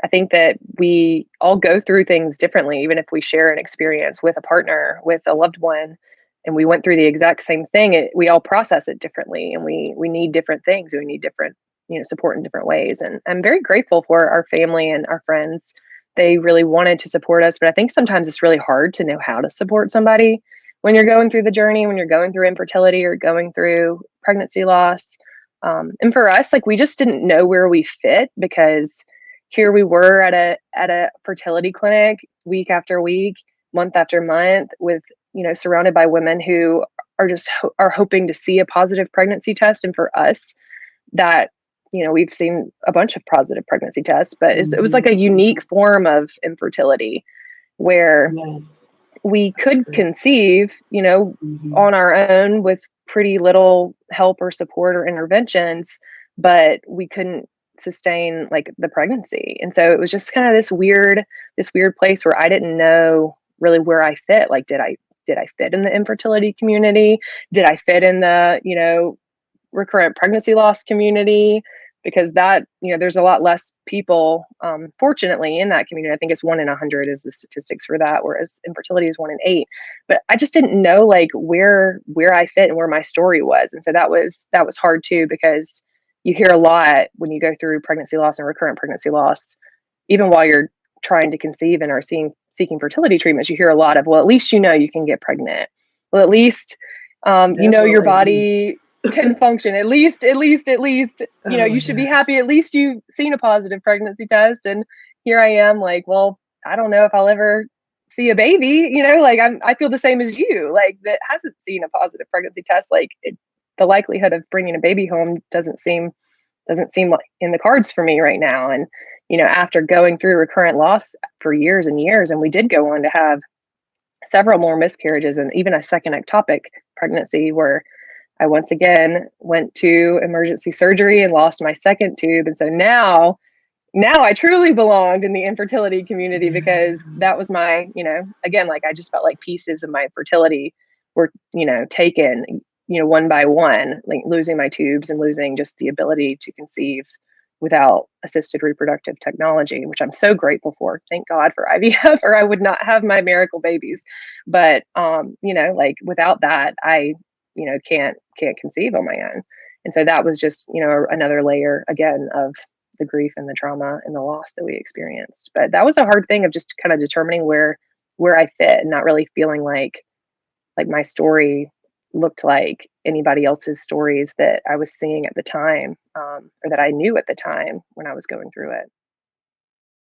I think that we all go through things differently, even if we share an experience with a partner, with a loved one, and we went through the exact same thing. We all process it differently, and we need different things. And we need different, support in different ways. And I'm very grateful for our family and our friends. They really wanted to support us, but I think sometimes it's really hard to know how to support somebody when you're going through the journey, when you're going through infertility or going through pregnancy loss. And for us, like, we just didn't know where we fit, because here we were at a fertility clinic week after week, month after month, with, surrounded by women who are just are hoping to see a positive pregnancy test. And for us, that, we've seen a bunch of positive pregnancy tests, but it was like Mhm. a unique form of infertility where Yes. we could conceive, Mhm. on our own with pretty little help or support or interventions, but we couldn't sustain like the pregnancy. And so it was just kind of this weird place where I didn't know really where I fit. Like, did I fit in the infertility community? Did I fit in the, recurrent pregnancy loss community? Because that, there's a lot less people, fortunately, in that community. I think it's 1 in 100 is the statistics for that, whereas infertility is 1 in 8. But I just didn't know, like, where I fit and where my story was. And so that was hard too, because you hear a lot when you go through pregnancy loss and recurrent pregnancy loss, even while you're trying to conceive and are seeking fertility treatments. You hear a lot of, well, at least you can get pregnant. Well, at least, your Well, at least. body can function. At least, Oh you my should be gosh. happy. At least you've seen a positive pregnancy test. And here I am, like, well, I don't know if I'll ever see a baby. Like, I feel the same as you. Like, that hasn't seen a positive pregnancy test. Like, the likelihood of bringing a baby home doesn't seem like in the cards for me right now. And after going through recurrent loss for years and years, and we did go on to have several more miscarriages and even a second ectopic pregnancy, where I once again went to emergency surgery and lost my second tube. And so now I truly belonged in the infertility community, because Yeah. that was my, again, like, I just felt like pieces of my fertility were, taken, one by one, like losing my tubes and losing just the ability to conceive without assisted reproductive technology, which I'm so grateful for. Thank God for IVF, or I would not have my miracle babies. But like, without that, I, can't conceive on my own. And so that was just, another layer again of the grief and the trauma and the loss that we experienced. But that was a hard thing of just kind of determining where I fit, and not really feeling like my story looked like anybody else's stories that I was seeing at the time, or that I knew at the time when I was going through it.